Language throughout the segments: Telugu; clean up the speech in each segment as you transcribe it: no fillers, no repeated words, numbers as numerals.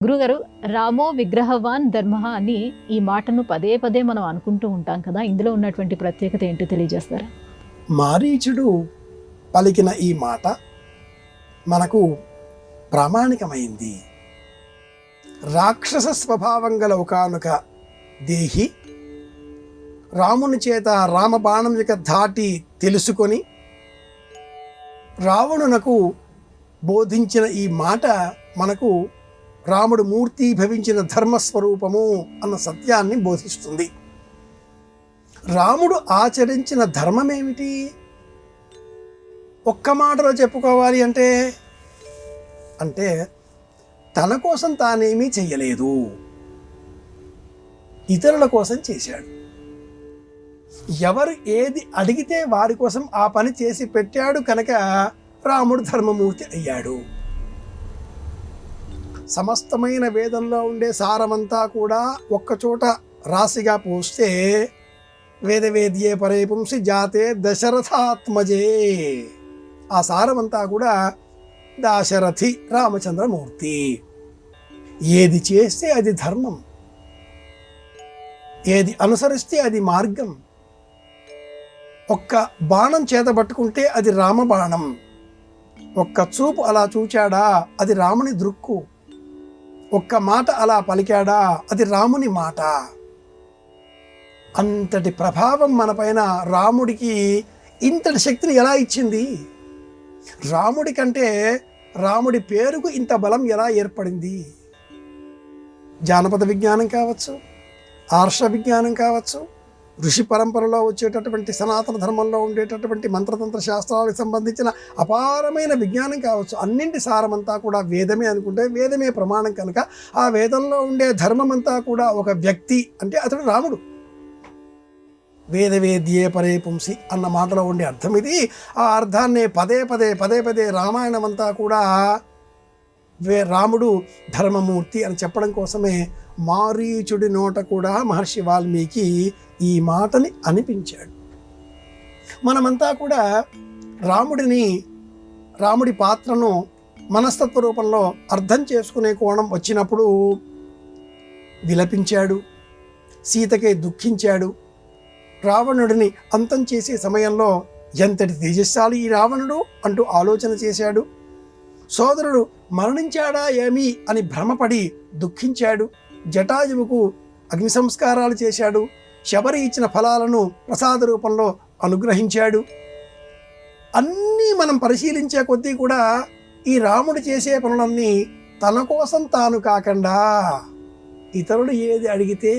గురుగారు, రామో విగ్రహవాన్ ధర్మః అని ఈ మాటను పదే పదే మనం అనుకుంటూ ఉంటాం కదా. ఇందులో ఉన్నటువంటి ప్రత్యేకత ఏంటో తెలియజేస్తారా? మారీచుడు పలికిన ఈ మాట మనకు ప్రామాణికమైంది. రాక్షస స్వభావం గల ఒకానొక దేహి రాముని చేత రామబాణం యొక్క ధాటి తెలుసుకొని రావణునకు బోధించిన ఈ మాట మనకు రాముడు మూర్తి భవించిన ధర్మస్వరూపము అన్న సత్యాన్ని బోధిస్తుంది. రాముడు ఆచరించిన ధర్మం ఏమిటి? ఒక్క మాటలో చెప్పుకోవాలి అంటే తన కోసం తానేమీ చెయ్యలేదు, ఇతరుల కోసం చేశాడు. ఎవరు ఏది అడిగితే వారి కోసం ఆ పని చేసి పెట్టాడు కనుక రాముడు ధర్మమూర్తి అయ్యాడు. సమస్తమైన వేదంలో ఉండే సారమంతా కూడా ఒక్కచోట రాశిగా పోస్తే వేదవేద్యే పరే పుంసి జాతే దశరథాత్మజే, ఆ సారమంతా కూడా దాశరథి రామచంద్రమూర్తి. ఏది చేస్తే అది ధర్మం, ఏది అనుసరిస్తే అది మార్గం. ఒక్క బాణం చేత పట్టుకుంటే అది రామబాణం, ఒక్క చూపు అలా చూచాడా అది రాముని దృక్కు, ఒక్క మాట అలా పలికాడా అది రాముని మాట. అంతటి ప్రభావం మన పైన రాముడికి ఇంతటి శక్తిని ఎలా ఇచ్చింది? రాముడి కంటే రాముడి పేరుకు ఇంత బలం ఎలా ఏర్పడింది? జానపద విజ్ఞానం కావచ్చు, ఆర్ష విజ్ఞానం కావచ్చు, ఋషి పరంపరలో వచ్చేటటువంటి సనాతన ధర్మంలో ఉండేటటువంటి మంత్రతంత్ర శాస్త్రాలకు సంబంధించిన అపారమైన విజ్ఞానం కావచ్చు, అన్నింటి సారమంతా కూడా వేదమే అనుకుంటే వేదమే ప్రమాణం కనుక ఆ వేదంలో ఉండే ధర్మం అంతా కూడా ఒక వ్యక్తి అంటే అతడు రాముడు. వేదవేద్యే పరే పుంసి అన్న మాటలో ఉండే అర్థం ఇది. ఆ అర్థాన్ని పదే పదే రామాయణం అంతా కూడా రాముడు ధర్మమూర్తి అని చెప్పడం కోసమే మారీచుడి నోట కూడా మహర్షి వాల్మీకి ఈ మాటని అనిపించాడు. మనమంతా కూడా రాముడి పాత్రను మనస్తత్వ రూపంలో అర్థం చేసుకునే కోణం వచ్చినప్పుడు విలపించాడు, సీతకై దుఃఖించాడు. రావణుడిని అంతం చేసే సమయంలో ఎంతటి తేజస్శాలి ఈ రావణుడు అంటూ ఆలోచన చేశాడు. సోదరుడు మరణించాడా ఏమి అని భ్రమపడి దుఃఖించాడు. జటాయువుకు అగ్ని సంస్కారాలు చేశాడు. శబరి ఇచ్చిన ఫలాలను ప్రసాద రూపంలో అనుగ్రహించాడు. అన్నీ మనం పరిశీలించే కొద్దీ కూడా ఈ రాముడు చేసే పనులన్నీ తన కోసం తాను కాకుండా ఇతరులు ఏది అడిగితే,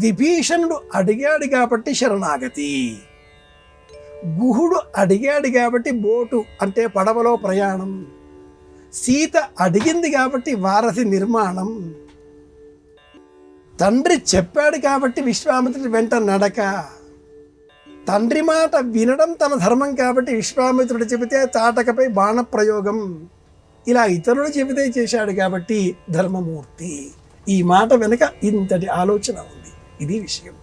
విభీషణుడు అడిగాడు కాబట్టి శరణాగతి, గుహుడు అడిగాడు కాబట్టి బోటు అంటే పడవలో ప్రయాణం, సీత అడిగింది కాబట్టి వారధి నిర్మాణం, తండ్రి చెప్పాడు కాబట్టి విశ్వామిత్రుడి వెంట నడక, తండ్రి మాట వినడం తన ధర్మం కాబట్టి విశ్వామిత్రుడు చెబితే తాటకపై బాణప్రయోగం, ఇలా ఇతరులు చెబితే చేశాడు కాబట్టి ధర్మమూర్తి. ఈ మాట వెనుక ఇంతటి ఆలోచన ఉంది. ఇది విషయం.